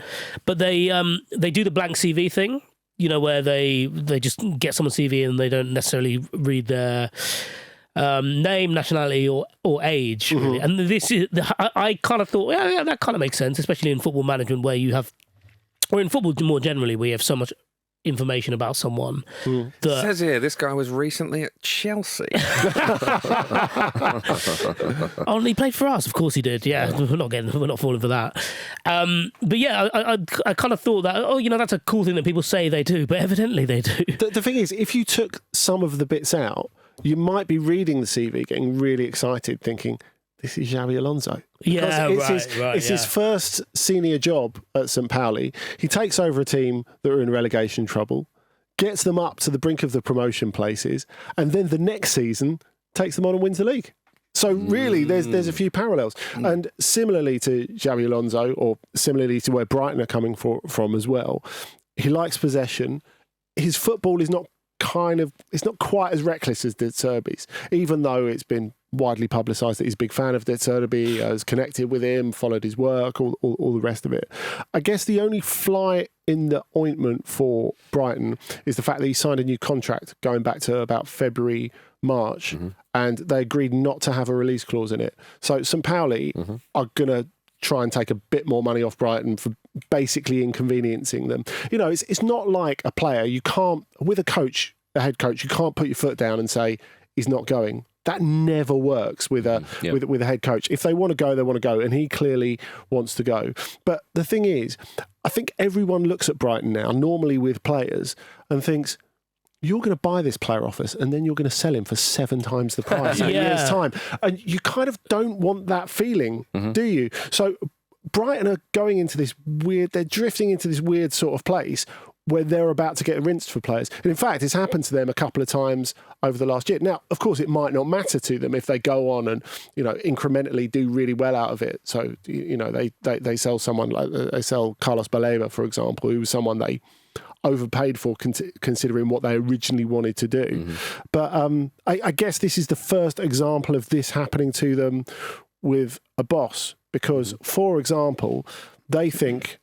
S2: but they do the blank CV thing. You know, where they just get someone's CV and they don't necessarily read their name, nationality, or age. Really. And this is I kind of thought, yeah, that kind of makes sense, especially in football management where you have, or in football more generally, where you have so much information about someone.
S3: It says here this guy was recently at Chelsea.
S2: Oh, and he played for us. Of course he did. Yeah, we're not falling for that. But yeah, I kind of thought that, that's a cool thing that people say they do, but evidently they do.
S4: The thing is, if you took some of the bits out, you might be reading the CV, getting really excited, thinking, this is Xabi Alonso.
S2: Yeah,
S4: It's his first senior job at St. Pauli. He takes over a team that are in relegation trouble, gets them up to the brink of the promotion places, and then the next season takes them on and wins the league. So really, there's a few parallels. And similarly to Xabi Alonso, or similarly to where Brighton are coming from as well, he likes possession. His football is not it's not quite as reckless as De Zerbi's, even though it's been widely publicised that he's a big fan of De Zerbi, has connected with him, followed his work, all the rest of it. I guess the only fly in the ointment for Brighton is the fact that he signed a new contract going back to about February, March, and they agreed not to have a release clause in it. So St. Pauli are going to try and take a bit more money off Brighton for basically inconveniencing them. It's not like a player. You can't, with a head coach, you can't put your foot down and say he's not going. That never works with a head coach. If they want to go, they want to go, and he clearly wants to go. But the thing is, I think everyone looks at Brighton now, normally with players, and thinks, you're going to buy this player off us and then you're going to sell him for 7 times the price in a year's time. And you kind of don't want that feeling, do you? So Brighton are going into this weird, they're drifting into this weird sort of place where they're about to get rinsed for players. And in fact, it's happened to them a couple of times over the last year. Now, of course, it might not matter to them if they go on and, incrementally do really well out of it. So, they sell someone like, they sell Carlos Baleba, for example, who was someone they overpaid for considering what they originally wanted to do. But I guess this is the first example of this happening to them with a boss because, for example, they think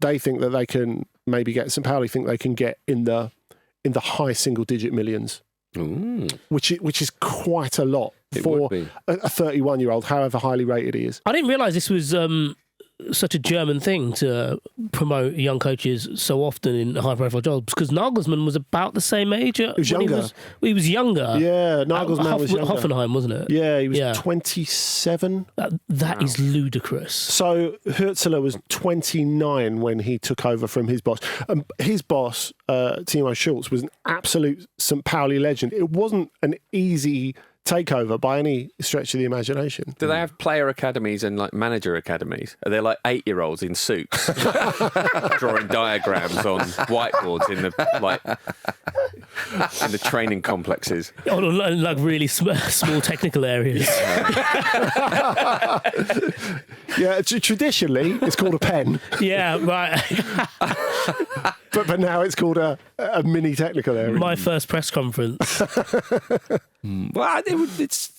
S4: that they can maybe get St. Pauli think they can get in the high single-digit millions, which is quite a lot for a 31-year-old, however highly rated he is.
S2: I didn't realise this was such a German thing to promote young coaches so often in high-profile jobs because Nagelsmann was about the same age.
S4: He was younger.
S2: He was younger.
S4: Yeah, Nagelsmann was younger.
S2: Hoffenheim, wasn't it?
S4: Yeah, he was 27.
S2: That is ludicrous.
S4: So Hürzeler was 29 when he took over from his boss. His boss, Timo Schulz, was an absolute St. Pauli legend. It wasn't an easy takeover by any stretch of the imagination.
S3: Do they have player academies and like manager academies? Are they like 8-year-olds in suits drawing diagrams on whiteboards in the training complexes?
S2: Oh, like really small technical areas.
S4: Yeah, traditionally it's called a pen.
S2: Yeah, right.
S4: But now it's called a mini technical area.
S2: My first press conference.
S1: Well, it's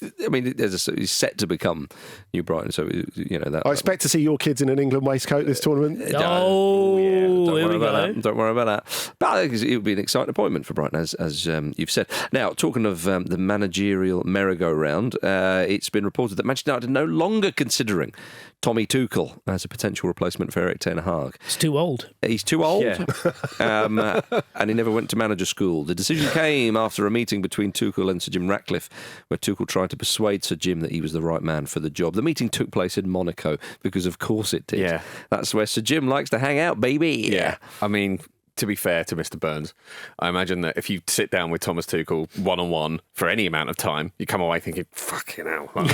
S1: set to become New Brighton, so that.
S4: I expect to see your kids in an England waistcoat this tournament.
S2: Don't
S1: worry about that. But I think it would be an exciting appointment for Brighton, as you've said. Now, talking of the managerial merry-go-round, it's been reported that Manchester United are no longer considering Tommy Tuchel as a potential replacement for Erik ten Hag.
S2: He's too old.
S1: He's too old,
S3: yeah.
S1: And he never went to manager school. The decision came after a meeting between Tuchel and Sir Jim Ratcliffe, where Tuchel tried to persuade Sir Jim that he was the right man for the job. The meeting took place in Monaco, because of course it did.
S3: Yeah.
S1: That's where Sir Jim likes to hang out, baby.
S3: Yeah. I mean, to be fair to Mr. Burns, I imagine that if you sit down with Thomas Tuchel one-on-one for any amount of time, you come away thinking, fucking hell. I'm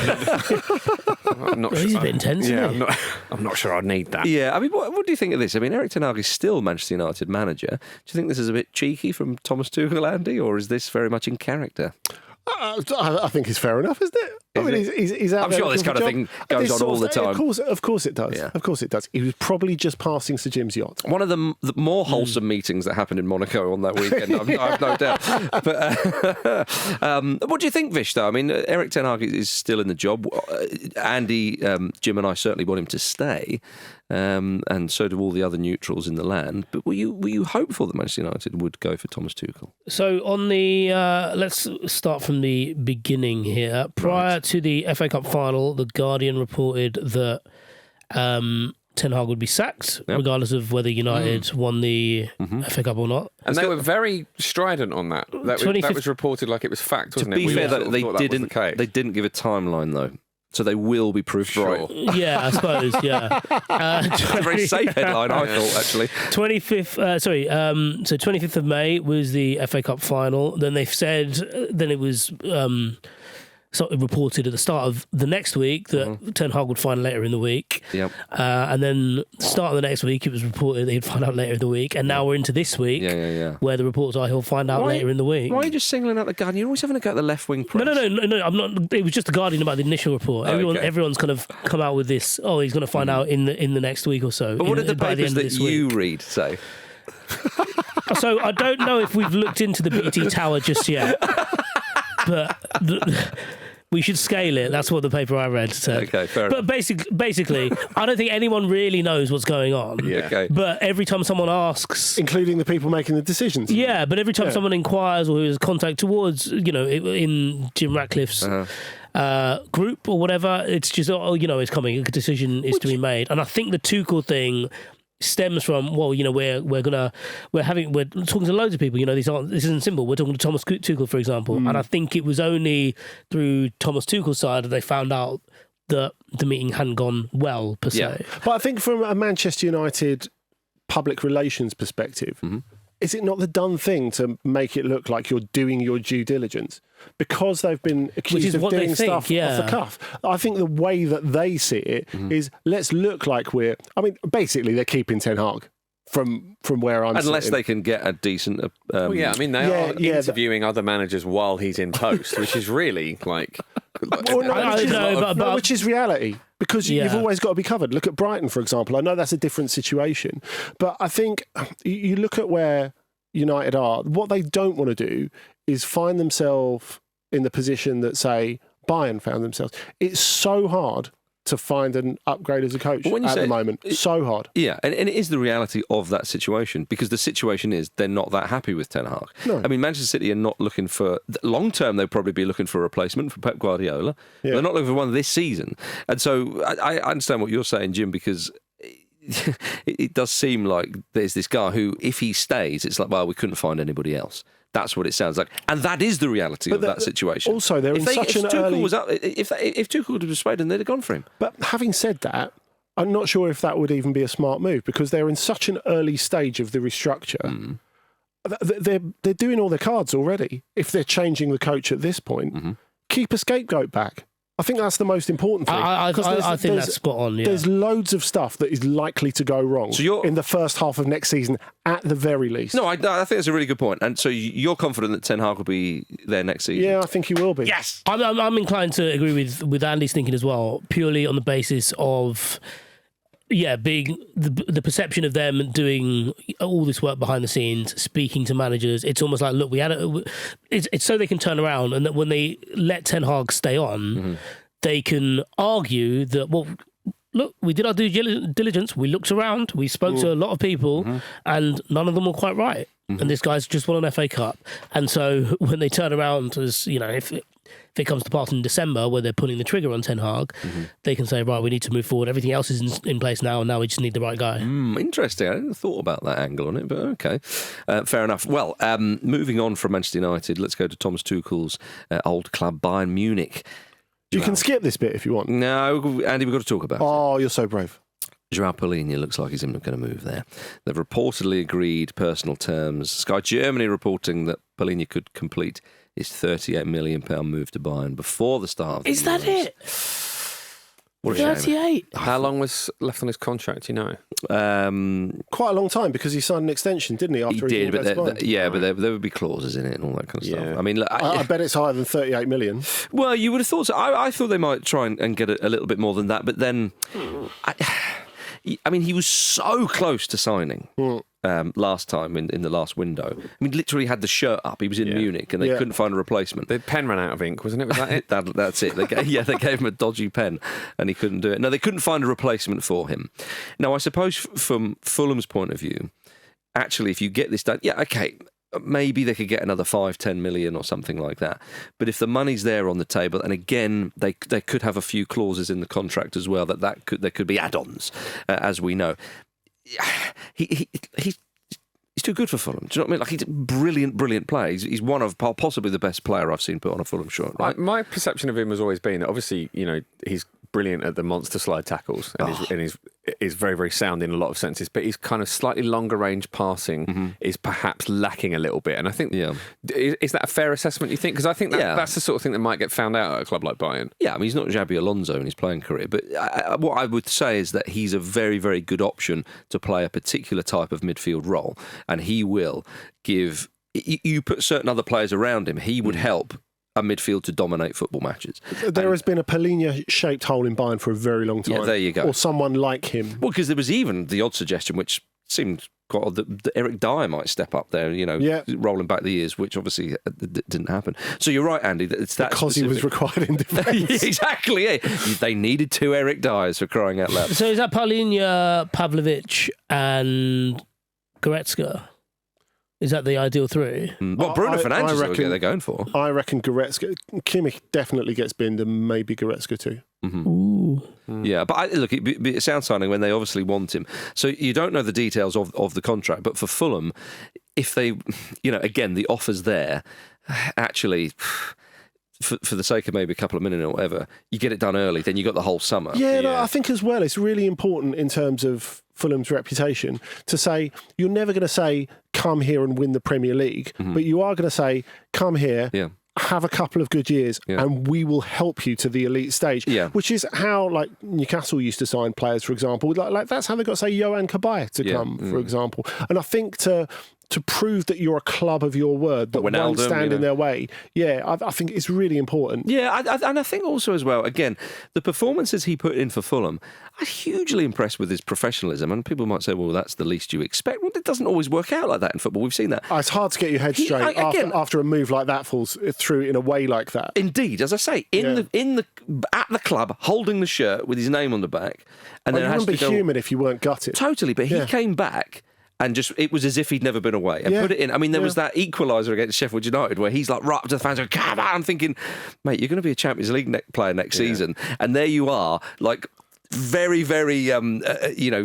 S3: not
S2: He's a bit intense,
S3: yeah,
S2: isn't he?
S3: I'm not sure I'd need that.
S1: Yeah, I mean, what do you think of this? I mean, Erik ten Hag is still Manchester United manager. Do you think this is a bit cheeky from Thomas Tuchel, Andy, or is this very much in character?
S4: I think it's fair enough, isn't it? He's out
S1: I'm
S4: there
S1: sure this kind of thing goes on all the time.
S4: Of course it does. Yeah. Of course it does. He was probably just passing Sir Jim's yacht.
S1: One of the more wholesome meetings that happened in Monaco on that weekend, I've no doubt. But what do you think, Vish, though? I mean, Erik ten Hag is still in the job. Andy, Jim and I certainly want him to stay. And so do all the other neutrals in the land. But were you hopeful that Manchester United would go for Thomas Tuchel?
S2: So on the let's start from the beginning here. Prior to the FA Cup final, the Guardian reported that Ten Hag would be sacked, regardless of whether United won the FA Cup or not.
S3: And they were very strident on that. That was reported like it was fact, wasn't it?
S1: To be fair, they didn't give a timeline though. So they will be proved right.
S2: Yeah, I suppose. Yeah,
S1: a very safe headline, I thought. Actually,
S2: 25th. So 25th of May was the FA Cup final. Then they've said. Then it was. Reported at the start of the next week that Ten Hag would find later in the week.
S1: Yep.
S2: And then start of the next week, it was reported he'd find out later in the week. And now we're into this week, where the reports are he'll find out later in the week.
S1: Why are you just singling out the Guardian? You're always having a go at the left-wing press.
S2: No, I'm not. It was just the Guardian about the initial report. Everyone's kind of come out with this. Oh, he's going to find out in the next week or so.
S1: But what did the papers that you read say?
S2: So I don't know if we've looked into the BT Tower just yet, but. We should scale it. That's what the paper I read said.
S1: Okay, fair enough.
S2: But basically, I don't think anyone really knows what's going on.
S1: Yeah. Okay.
S2: But every time someone asks...
S4: Including the people making the decisions.
S2: Yeah, but every time someone inquires or has contact towards, in Jim Ratcliffe's group or whatever, it's just, it's coming. A decision is to be made. And I think the Tuchel thing stems from, we're talking to loads of people, this isn't simple. We're talking to Thomas Tuchel, for example, and I think it was only through Thomas Tuchel's side that they found out that the meeting hadn't gone well, per se.
S4: But I think from a Manchester United public relations perspective, is it not the done thing to make it look like you're doing your due diligence? Because they've been accused of doing stuff off the cuff. I think the way that they see it is, let's look like basically they're keeping Ten Hag from where I'm
S1: Unless
S4: sitting.
S1: they can get a decent...
S3: They are interviewing other managers while he's in post, which is really like...
S4: which is reality, because you've always got to be covered. Look at Brighton, for example. I know that's a different situation, but I think you look at where United are, what they don't want to do is find themselves in the position that, say, Bayern found themselves. It's so hard to find an upgrade as a coach the moment. So hard.
S1: Yeah, and it is the reality of that situation, because the situation is they're not that happy with Ten Hag.
S4: No.
S1: I mean, Manchester City are not looking for... Long term, they'll probably be looking for a replacement for Pep Guardiola. Yeah. They're not looking for one this season. And so I understand what you're saying, Jim, because... it does seem like there's this guy who, if he stays, it's like, well, we couldn't find anybody else. That's what it sounds like, and that is the reality of that situation.
S4: Also, they're in such an early...
S1: If Tuchel was persuaded, they'd have gone for him.
S4: But having said that, I'm not sure if that would even be a smart move, because they're in such an early stage of the restructure. They're doing all their cards already. If they're changing the coach at this point, keep a scapegoat back. I think that's the most important thing.
S2: I think that's spot on. Yeah.
S4: There's loads of stuff that is likely to go wrong in the first half of next season, at the very least.
S1: No, I think that's a really good point. And so you're confident that Ten Hag will be there next season?
S4: Yeah, I think he will be.
S1: Yes!
S2: I'm inclined to agree with Andy's thinking as well, purely on the basis of... being the perception of them doing all this work behind the scenes, speaking to managers. It's almost like, look, it's so they can turn around, and that when they let Ten Hag stay on, they can argue that, well, look, we did our due diligence, we looked around, we spoke to a lot of people, and none of them were quite right. And this guy's just won an FA Cup. And so when they turn around, as if it comes to pass in December where they're pulling the trigger on Ten Hag, they can say, right, we need to move forward. Everything else is in place now, and now we just need the right guy.
S1: Interesting. I hadn't thought about that angle on it, but okay. Fair enough. Well, moving on from Manchester United, let's go to Thomas Tuchel's old club, Bayern Munich.
S4: You can skip this bit if you want.
S1: No, Andy, we've got to talk about it.
S4: Oh, you're so brave.
S1: João Palhinha looks like he's not going to move there. They've reportedly agreed personal terms. Sky Germany reporting that Palhinha could complete his £38 million move to Bayern before the start of the
S2: Is that
S1: Euros.
S2: it?
S1: What a
S2: 38?
S3: How long was left on his contract, you know?
S4: Quite a long time, because he signed an extension, didn't he? After
S1: he did,
S4: but
S1: there would be clauses in it and all that kind of stuff. I mean, look,
S4: I bet it's higher than 38 million.
S1: Well, you would have thought so. I thought they might try and get a little bit more than that, but then... I mean, he was so close to signing last time in the last window. I mean, literally had the shirt up. He was in Munich, and they couldn't find a replacement.
S3: The pen ran out of ink, wasn't it? Was that it?
S1: That's it. They gave him a dodgy pen, and he couldn't do it. No, they couldn't find a replacement for him. Now, I suppose from Fulham's point of view, actually, if you get this done, okay, maybe they could get another 5-10 million or something like that. But if the money's there on the table, and again, they could have a few clauses in the contract as well, there could be add-ons, as we know. He's too good for Fulham. Do you know what I mean? Like, he's a brilliant player. He's one of possibly the best player I've seen put on a Fulham shirt. Right?
S3: My perception of him has always been that, obviously, he's brilliant at the monster slide tackles, and is very, very sound in a lot of senses, but his kind of slightly longer range passing is perhaps lacking a little bit. And I think, is that a fair assessment, you think? Because I think that's the sort of thing that might get found out at a club like Bayern. Yeah, I mean, he's not Xabi Alonso in his playing career, but what I would say is that he's a very, very good option to play a particular type of midfield role, and he will give... You put certain other players around him, he would help a midfield to dominate football matches.
S4: There has been a Palhinha-shaped hole in Bayern for a very long time.
S1: Yeah, there you go.
S4: Or someone like him.
S1: Well, because there was even the odd suggestion, which seemed quite odd, that Erik Dyer might step up there, rolling back the years, which obviously didn't happen. So you're right, Andy, that it's that
S4: because
S1: specific.
S4: He was required in defence.
S1: Exactly, yeah. They needed 2 Erik Dyers, for crying out loud.
S2: So is that Palhinha, Pavlovic and Goretzka? Is that the ideal 3?
S1: Well, Bruno Fernandes is what they're going for.
S4: I reckon Goretzka. Kimmich definitely gets binned, and maybe Goretzka too.
S2: Ooh.
S1: Yeah, but look, it'd be a sound signing when they obviously want him. So you don't know the details of the contract, but for Fulham, if they, again, the offer's there, actually... For the sake of maybe a couple of minutes or whatever, you get it done early, then you got the whole summer.
S4: Yeah, no, I think as well, it's really important in terms of Fulham's reputation to say, you're never going to say, come here and win the Premier League, but you are going to say, come here, have a couple of good years, and we will help you to the elite stage.
S1: Yeah.
S4: Which is how, like, Newcastle used to sign players, for example. Like that's how they got, say, Yohan Cabaye to come, for example. And I think to prove that you're a club of your word, that won't stand in their way. Yeah, I think it's really important.
S1: Yeah, and I think also as well, again, the performances he put in for Fulham, I'm hugely impressed with his professionalism. And people might say, well, that's the least you expect. Well, it doesn't always work out like that in football. We've seen that.
S4: It's hard to get your head straight after a move like that falls through in a way like that.
S1: Indeed, as I say, at the club, holding the shirt with his name on the back, and then
S4: it wouldn't be human if you weren't gutted.
S1: Totally, but he came back. And it was as if he'd never been away. And put it in. I mean, there was that equaliser against Sheffield United where he's like right up to the fans going, come on. I'm thinking, mate, you're going to be a Champions League player next season. And there you are, like, very, very,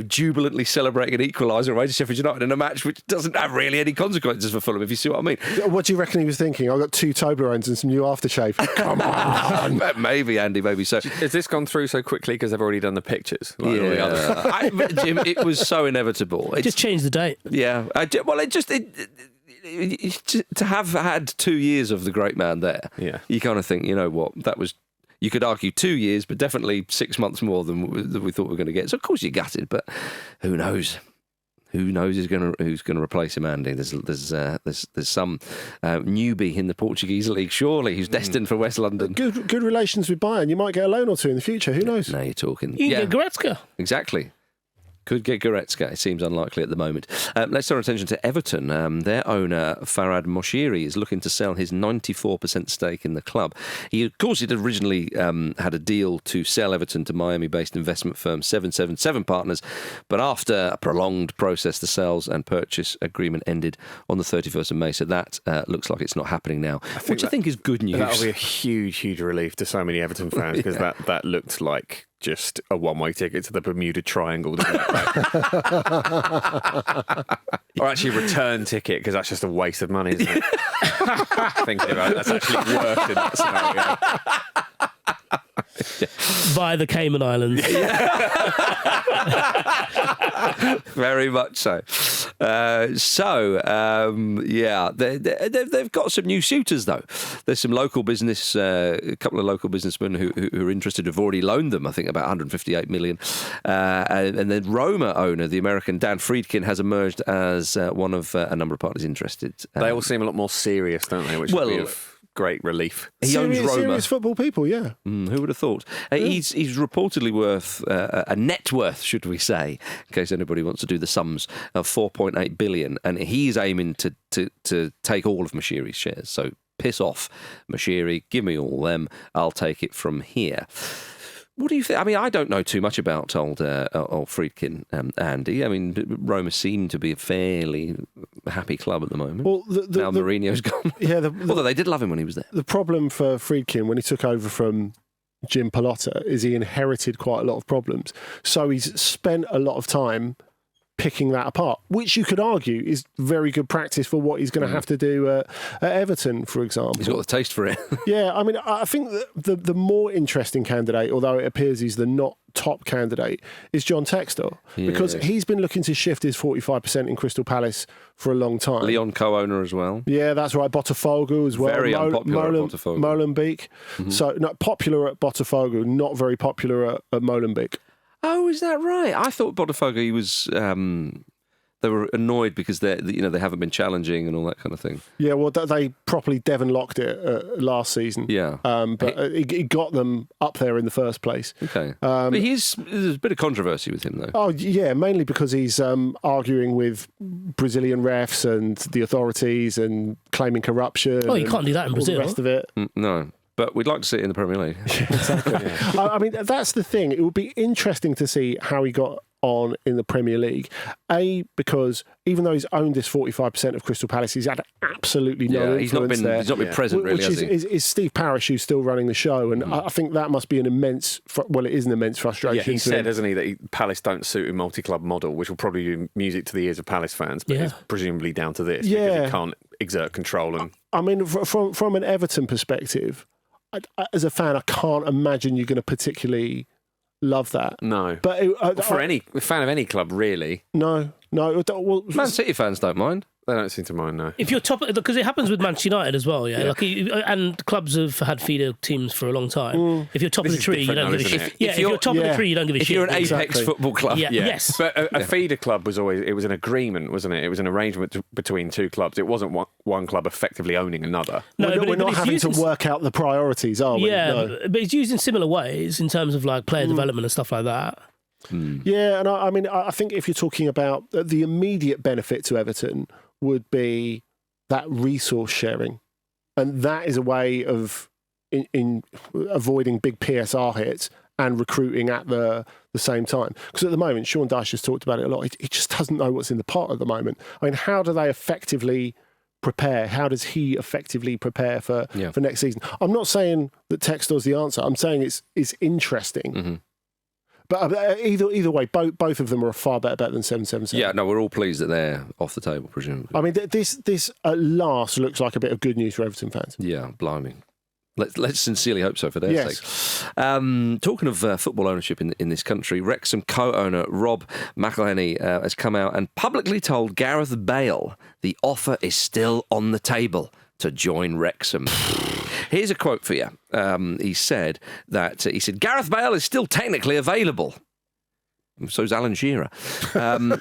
S1: jubilantly celebrating an equaliser away to Sheffield United in a match which doesn't have really any consequences for Fulham, if you see what I mean.
S4: What do you reckon he was thinking? I've got 2 Toblerones and some new aftershave. Come on.
S1: Maybe, Andy, maybe so.
S3: Has this gone through so quickly because they've already done the pictures? Like
S1: Jim, it was so inevitable.
S2: Just change the date.
S1: Yeah. To have had 2 years of the great man there, you kind of think, you know what, that was... You could argue 2 years, but definitely 6 months more than we thought we were going to get. So of course you're gutted, but who knows? Who knows who's going to replace him, Andy? There's some newbie in the Portuguese league, surely, who's destined for West London.
S4: Good relations with Bayern. You might get a loan or two in the future. Who knows?
S1: Now you're talking.
S2: You can get Goretzka.
S1: Exactly. Could get Goretzka. It seems unlikely at the moment. Let's turn our attention to Everton. Their owner, Farhad Moshiri, is looking to sell his 94% stake in the club. Of course, he'd originally had a deal to sell Everton to Miami-based investment firm 777 Partners, but after a prolonged process, the sales and purchase agreement ended on the 31st of May, so that looks like it's not happening now, which I think is good news.
S3: That'll be a huge, huge relief to so many Everton fans, because that looked like just a one-way ticket to the Bermuda Triangle. Or actually a return ticket, because that's just a waste of money, isn't it? Thinking about it, that's actually worse in that scenario.
S2: Via the Cayman Islands.
S1: Very much so. They've got some new suitors, though. There's some local business, a couple of local businessmen who are interested, who've already loaned them, I think, about 158 million. And then Roma owner, the American Dan Friedkin, has emerged as one of a number of parties interested.
S3: They all seem a lot more serious, don't they? Which would be of great relief.
S1: He owns Roma.
S4: Serious football people, yeah.
S1: Who would have thought? He's reportedly worth a net worth, should we say, in case anybody wants to do the sums, of 4.8 billion, and he's aiming to take all of Moshiri's shares. So piss off, Moshiri, give me all them. I'll take it from here. What do you think? I mean, I don't know too much about old Friedkin, Andy. I mean, Roma seem to be a fairly happy club at the moment. Well, now Mourinho's gone. Yeah, although they did love him when he was there.
S4: The problem for Friedkin when he took over from Jim Pallotta is he inherited quite a lot of problems. So he's spent a lot of time picking that apart, which you could argue is very good practice for what he's going to have to do at Everton, for example.
S1: He's got the taste for it.
S4: Yeah, I mean, I think that the more interesting candidate, although it appears he's the not top candidate, is John Textor, because he's been looking to shift his 45% in Crystal Palace for a long time.
S1: Lyon co-owner as well.
S4: Yeah, that's right. Botafogo as well.
S1: Very unpopular at Botafogo.
S4: Molenbeek. Mm-hmm. So, not popular at Botafogo, not very popular at Molenbeek.
S1: Oh, is that right? I thought Botafogo was. They were annoyed because they haven't been challenging and all that kind of thing.
S4: Yeah, well, they properly Devon locked it last season.
S1: Yeah,
S4: but it got them up there in the first place.
S1: Okay, but there's a bit of controversy with him though.
S4: Oh yeah, mainly because he's arguing with Brazilian refs and the authorities and claiming corruption.
S2: Oh, you can't do that in Brazil.
S4: The rest of it.
S1: No. But we'd like to see it in the Premier League.
S4: Exactly. Yeah. I mean, that's the thing. It would be interesting to see how he got on in the Premier League. Because even though he's owned this 45% of Crystal Palace, he's had absolutely no influence there.
S1: He's not been present, really,
S4: which is Steve Parish, who's still running the show. And I think that must be an immense, it is an immense frustration.
S3: Yeah, he said, hasn't he, that Palace don't suit a multi-club model, which will probably be music to the ears of Palace fans, but it's presumably down to this, because he can't exert control. And
S4: I mean, from an Everton perspective, as a fan, I can't imagine you're going to particularly love that.
S3: No.
S4: But
S3: For any fan of any club, really.
S4: no. Well,
S1: Man City fans don't mind.
S3: They don't seem to mind, no.
S2: If you're top, because it happens with Manchester United as well, yeah. Like, and clubs have had feeder teams for a long time. If you're top of the
S3: is
S2: tree, you
S3: different
S2: don't
S3: now,
S2: give a
S3: isn't
S2: shit.
S3: it?
S2: Yeah, if you're top of the tree, you don't give a shit.
S1: If you're an Apex
S4: Exactly.
S1: football club,
S2: Yeah. Yes.
S3: But a feeder club was an agreement, wasn't it? It was an arrangement between two clubs. It wasn't one club effectively owning another.
S2: No,
S4: we're not
S2: it's
S4: having
S2: used
S4: to
S2: in-
S4: work out the priorities, are we?
S2: Yeah,
S4: No.
S2: but it's used in similar ways in terms of like player development and stuff like that.
S4: Yeah, and I mean, I think if you're talking about the immediate benefit to Everton would be that resource sharing, and that is a way of in avoiding big PSR hits and recruiting at the same time. Because at the moment, Sean Dyche has talked about it a lot. He just doesn't know what's in the pot at the moment. I mean, how do they effectively prepare? How does he effectively prepare for next season? I'm not saying that Textor's the answer. I'm saying it's interesting.
S1: Mm-hmm.
S4: But either way, both of them are a far better bet than 777.
S1: Yeah, no, we're all pleased that they're off the table, presumably.
S4: I mean, this at last looks like a bit of good news for Everton fans.
S1: Yeah, blimey. Let's sincerely hope so for their
S4: Yes.
S1: sake. Talking of football ownership in this country, Wrexham co-owner Rob McElhenney has come out and publicly told Gareth Bale the offer is still on the table to join Wrexham. Here's a quote for you. He said, Gareth Bale is still technically available. So's Alan Shearer. And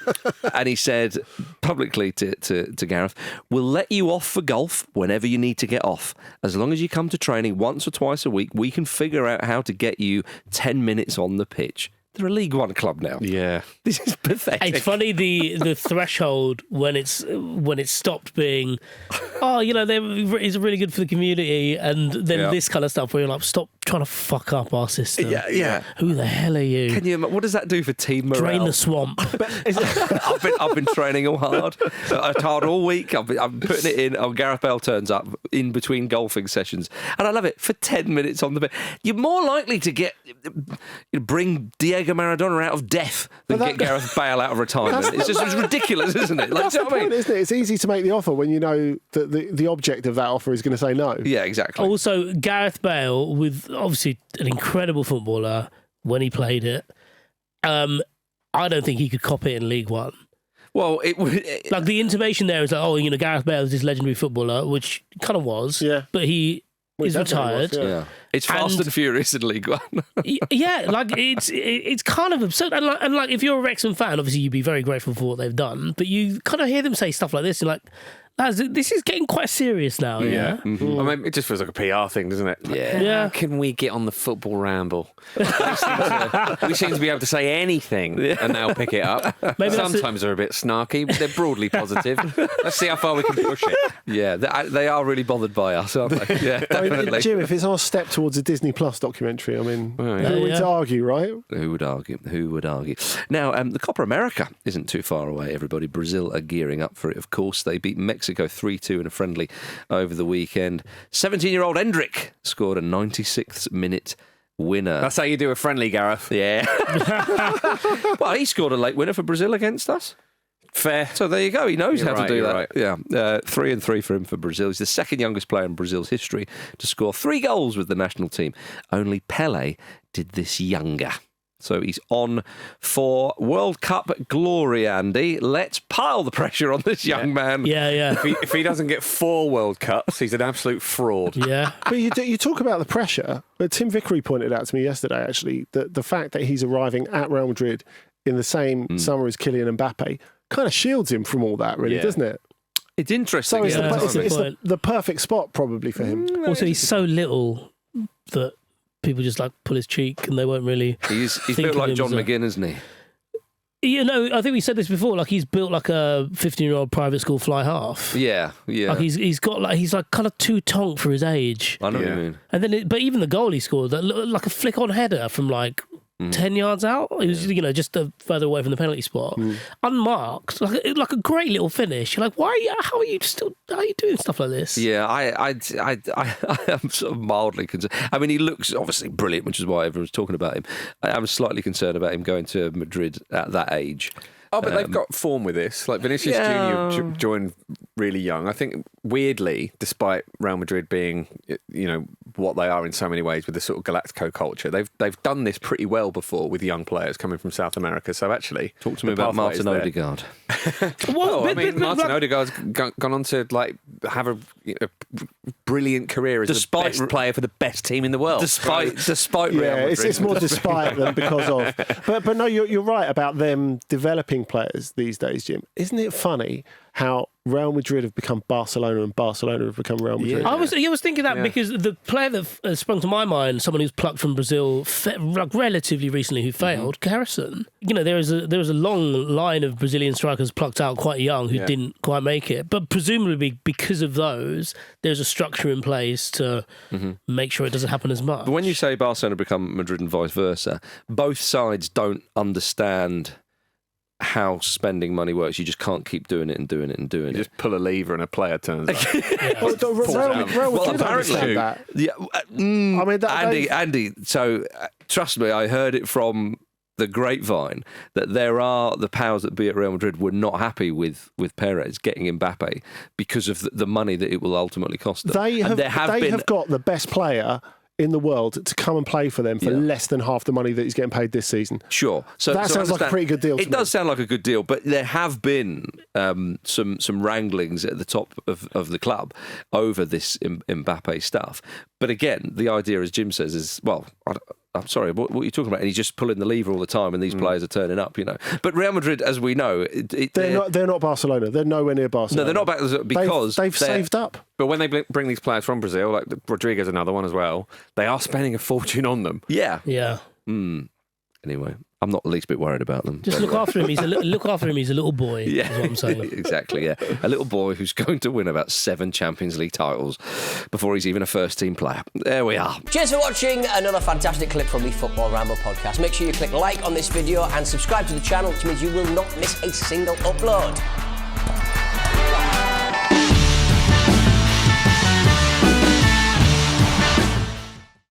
S1: he said publicly to Gareth, we'll let you off for golf whenever you need to get off. As long as you come to training once or twice a week, we can figure out how to get you 10 minutes on the pitch. They're a League One club now.
S3: Yeah.
S1: This is pathetic.
S2: It's funny the threshold when it's stopped being, it's really good for the community, and then this kind of stuff where you're like, stop trying to fuck up our system.
S1: Yeah.
S2: Who the hell are you?
S1: Can you? What does that do for team morale?
S2: Drain the swamp.
S1: I've been training all hard. I've hard all week. I'm putting it in. Oh, Gareth Bale turns up in between golfing sessions, and I love it for 10 minutes on the bed. You're more likely to bring Diego Maradona out of death than get Gareth Bale out of retirement. It's ridiculous, isn't it? Like,
S4: That's the point, isn't it? It's easy to make the offer when you know that the object of that offer is going to say no.
S1: Yeah, exactly.
S2: Also, Gareth Bale, with obviously an incredible footballer when he played it, I don't think he could cop it in League One.
S1: Well,
S2: Like the intimation there is like, Gareth Bale is this legendary footballer, which kind of was,
S4: Yeah.
S2: but he is
S4: definitely
S2: retired.
S4: was,
S1: yeah. It's Fast and Furious in League One.
S2: Yeah, like it's kind of absurd. And like if you're a Wrexham fan, obviously you'd be very grateful for what they've done, but you kind of hear them say stuff like this, and like, lads, this is getting quite serious now. Yeah.
S3: Mm-hmm. I mean, it just feels like a PR thing, doesn't it? Like,
S2: Yeah.
S3: How can we get on the Football Ramble? we seem to be able to say anything and they'll pick it up.
S2: Maybe
S3: Sometimes they're a bit snarky, but they're broadly positive. Let's see how far we can push it.
S1: Yeah, they are really bothered by us, aren't they? Yeah,
S4: I mean,
S1: definitely.
S4: Jim, if it's our step towards a Disney Plus documentary, I mean, who are we
S2: Yeah.
S4: to argue, right?
S1: Who would argue? Now, the Copa America isn't too far away, everybody. Brazil are gearing up for it, of course. They beat Mexico 3-2 in a friendly over the weekend. 17-year-old Endrick scored a 96th minute winner.
S3: That's how you do a friendly, Gareth.
S1: Yeah. Well, he scored a late winner for Brazil against us.
S3: Fair.
S1: So there you go. He knows
S3: You're
S1: how
S3: right,
S1: to do
S3: you're
S1: that.
S3: right.
S1: Yeah. 3-3 for him for Brazil. He's the second youngest player in Brazil's history to score 3 goals with the national team. Only Pele did this younger. So he's on for World Cup glory, Andy. Let's pile the pressure on this young man.
S2: Yeah.
S3: If he doesn't get 4 World Cups, he's an absolute fraud.
S2: Yeah.
S4: But you talk about the pressure. But Tim Vickery pointed out to me yesterday, actually, that the fact that he's arriving at Real Madrid in the same summer as Kylian Mbappe kind of shields him from all that, really,
S3: Yeah.
S4: doesn't it?
S1: It's interesting.
S4: So it's,
S2: Yeah,
S4: the,
S2: that's
S4: it's
S2: a good
S4: the perfect spot probably for him.
S2: Also, he's so little that people just like pull his cheek and they won't really.
S1: He's
S2: think
S1: built
S2: of
S1: like
S2: him
S1: John
S2: as a-
S1: McGinn, isn't he?
S2: I think we said this before. Like he's built like a 15-year-old private school fly half.
S1: Yeah.
S2: Like he's like kind of too tonk for his age.
S1: I know what
S3: Yeah.
S1: you mean.
S2: And then, but even the goal he scored, that looked like a flick-on header from like 10 yards out. It was, just further away from the penalty spot, unmarked, like a great little finish. You're like, how are you doing stuff like this?
S1: Yeah, I am sort of mildly concerned. I mean, he looks obviously brilliant, which is why everyone's talking about him. I'm slightly concerned about him going to Madrid at that age.
S3: Oh, but they've got form with this. Like Vinicius Junior joined really young. I think weirdly, despite Real Madrid being, what they are in so many ways with the sort of Galactico culture. They've done this pretty well before with young players coming from South America. So actually,
S1: talk to me about Martin Odegaard.
S3: Martin Odegaard's gone on to have a brilliant career as the best player for the best team in the world.
S1: Despite
S4: yeah,
S1: Real Madrid.
S4: it's more despite than because of. But no, you're right about them developing players these days, Jim. Isn't it funny how Real Madrid have become Barcelona and Barcelona have become Real Madrid?
S2: I was thinking that because the player that sprung to my mind, someone who's plucked from Brazil relatively recently who failed, Garrison. There was a long line of Brazilian strikers plucked out quite young who didn't quite make it. But presumably because of those, there's a structure in place to make sure it doesn't happen as much.
S1: But when you say Barcelona become Madrid and vice versa, both sides don't understand how spending money works. You just can't keep doing it and doing it and doing it.
S3: You just pull a lever and a player turns up.
S4: Real Madrid understand that.
S1: Yeah,
S4: Andy.
S1: Andy. So trust me, I heard it from the grapevine that there are the powers that be at Real Madrid were not happy with Perez getting Mbappe because of the money that it will ultimately cost them.
S4: They have got the best player in the world to come and play for them for less than half the money that he's getting paid this season.
S1: Sure. So
S4: that sounds like a pretty good deal to me.
S1: It does sound like a good deal, but there have been some wranglings at the top of the club over this Mbappe stuff. But again, the idea, as Jim says, is, well, I'm sorry, what are you talking about? And he's just pulling the lever all the time, and these players are turning up, But Real Madrid, as we know,
S4: they're not Barcelona. They're nowhere near Barcelona.
S1: No, they're not back because
S4: they've saved up.
S3: But when they bring these players from Brazil, like Rodriguez, another one as well, they are spending a fortune on them.
S1: Yeah.
S2: Yeah.
S1: Anyway, I'm not the least bit worried about them.
S2: Just look after him. He's a little boy.
S1: Yeah,
S2: is what I'm saying.
S1: Exactly. Yeah, a little boy who's going to win about 7 Champions League titles before he's even a first-team player. There we are.
S6: Cheers for watching another fantastic clip from the Football Ramble podcast. Make sure you click like on this video and subscribe to the channel, which means you will not miss a single upload.